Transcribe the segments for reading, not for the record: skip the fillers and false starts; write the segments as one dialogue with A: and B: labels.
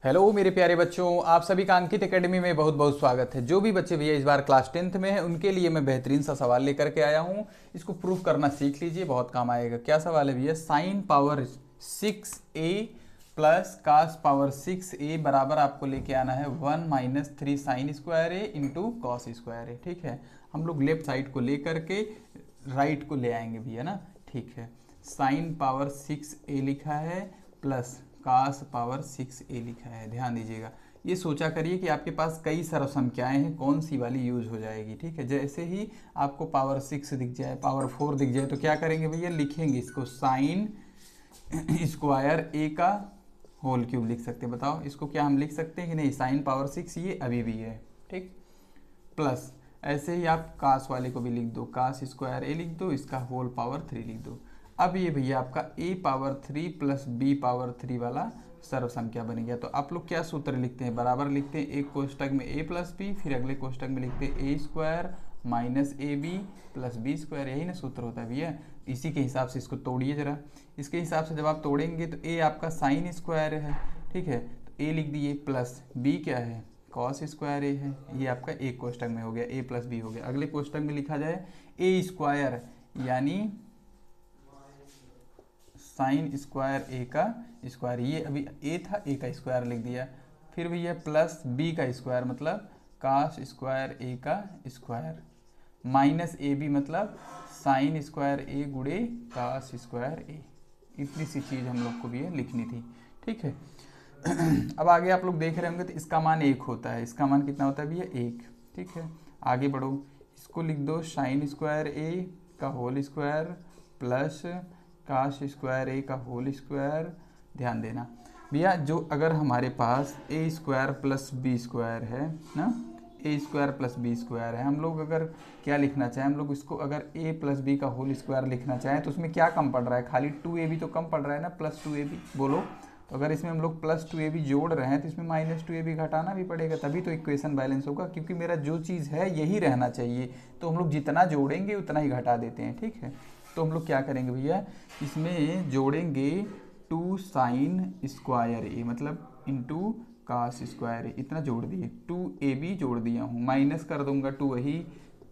A: Hello मेरे प्यारे बच्चों, आप सभी का अंकित एकेडमी में बहुत बहुत स्वागत है। जो भी बच्चे भैया इस बार क्लास 10th में हैं उनके लिए मैं बेहतरीन सा सवाल लेकर के आया हूँ। इसको प्रूफ करना सीख लीजिए, बहुत काम आएगा। क्या सवाल है भैया? Sine power 6a plus cos power 6a बराबर आपको लेके आना है 1 minus 3 sine square A into cos square A. ठीक है, हम लोग लेफ्ट साइड को ले करके राइट को ले आएंगे भैया ना। ठीक है, साइन पावर 6a लिखा है प्लस कास पावर 6a लिखा है। ध्यान दीजिएगा, ये सोचा करिए कि आपके पास कई सर्वसंख्याएं हैं, कौन सी वाली यूज हो जाएगी। ठीक है, जैसे ही आपको पावर 6 दिख जाए, पावर 4 दिख जाए, तो क्या करेंगे भैया? लिखेंगे इसको साइन स्क्वायर ए का होल क्यूब लिख सकते हैं। बताओ इसको क्या हम लिख सकते हैं कि नहीं? साइन पावर 6 ये अभी भी है। ठीक, प्लस ऐसे ही आप कास वाले को भी लिख दो, कास स्क्वायर ए लिख दो, इसका होल पावर 3 लिख दो। अब ये भैया आपका a power 3 plus b power 3 वाला सर्व संख्या बन गया। तो आप लोग क्या सूत्र लिखते हैं? बराबर लिखते हैं एक कोष्टक में a प्लस बी, फिर अगले कोष्टक में लिखते हैं a square minus A B plus B square. यही ना सूत्र होता है भैया। इसी के हिसाब से इसको तोड़िए जरा। इसके हिसाब से जब आप तोड़ेंगे तो a आपका साइन स्क्वायर है। ठीक है, तो a लिख दिए प्लस b क्या है? कॉस स्क्वायर ए है। ये आपका एक कोष्टक में हो गया, a प्लस बी हो गया। अगले कोष्टक में लिखा जाए a स्क्वायर यानी साइन स्क्वायर ए का स्क्वायर, ये अभी ए था, ए का स्क्वायर लिख दिया। फिर भैया प्लस बी का स्क्वायर मतलब कास स्क्वायर ए का स्क्वायर, माइनस ए बी मतलब साइन स्क्वायर ए गुणे कास स्क्वायर ए। इतनी सी चीज़ हम लोग को भी ये लिखनी थी। ठीक है, अब आगे आप लोग देख रहे होंगे तो इसका मान 1 होता है। इसका मान कितना होता है भैया? 1। ठीक है, आगे बढ़ो, इसको लिख दो साइन स्क्वायर ए का whole square plus cos square A का होल स्क्वायर। ध्यान देना भैया, जो अगर हमारे पास A square plus B square है ना, A square plus B square है, हम लोग अगर क्या लिखना चाहें, हम लोग इसको अगर ए प्लस बी का होल स्क्वायर लिखना चाहें तो उसमें क्या कम पड़ रहा है? खाली 2ab तो कम पड़ रहा है ना, प्लस 2ab बोलो। तो अगर इसमें हम लोग प्लस 2ab जोड़ रहे हैं तो इसमें माइनस 2ab घटाना भी पड़ेगा, तभी तो इक्वेशन बैलेंस होगा। क्योंकि मेरा जो चीज़ है यही रहना चाहिए, तो हम लोग जितना जोड़ेंगे उतना ही घटा देते हैं। ठीक है, तो हम लोग क्या करेंगे भैया? इसमें जोड़ेंगे 2 साइन स्क्वायर ए मतलब इंटू कास स्क्वायर ए, इतना जोड़ दिए। 2ab जोड़ दिया हूँ, माइनस कर दूंगा 2 वही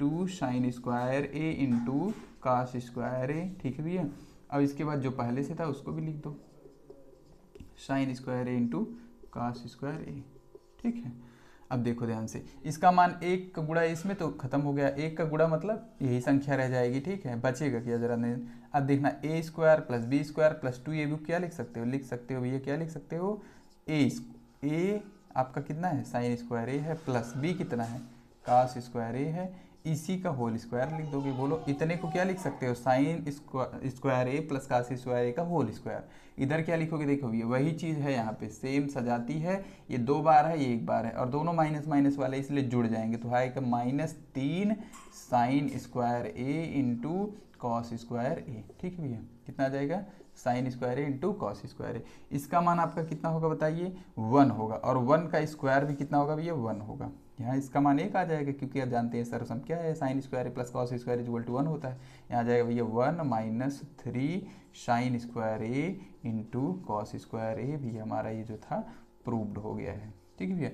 A: 2 sign square A into cos square A. ठीक है भैया, अब इसके बाद जो पहले से था उसको भी लिख दो, sign square A into cos square A. ठीक है, अब देखो ध्यान से, इसका मान 1 का गुणा इसमें तो खत्म हो गया, 1 का गुणा मतलब यही संख्या रह जाएगी। ठीक है, बचेगा क्या जरा नहीं। अब देखना A square plus B square plus 2ab क्या लिख सकते हो? लिख सकते हो भैया, क्या लिख सकते हो? ए आपका कितना है? साइन स्क्वायर ए है, प्लस बी कितना है? कास स्क्वायर ए है, इसी का होल स्क्वायर लिख दोगे। बोलो इतने को क्या लिख सकते हो? Sign square A plus cos square A का होल स्क्वायर। इधर क्या लिखोगे? देखो ये वही चीज़ है, यहाँ पे सेम सजाती है। ये 2 बार है, ये 1 बार है, और दोनों माइनस माइनस वाले इसलिए जुड़ जाएंगे। तो आएगा -3 sine square A into cos square A. ठीक है भैया, कितना आ जाएगा? Sign square A into cos square ए। इसका मान आपका कितना होगा बताइए? 1 होगा, और 1 का स्क्वायर भी कितना होगा भैया? 1 होगा। यहाँ इसका मान 1 आ जाएगा, क्योंकि आप जानते हैं सर्वसम क्या है? Sine square plus cos square equal to 1 होता है। यहाँ आ जाएगा भैया 1 minus 3 sine square A into cos square A. भी हमारा ये जो था प्रूव्ड हो गया है। ठीक है भैया।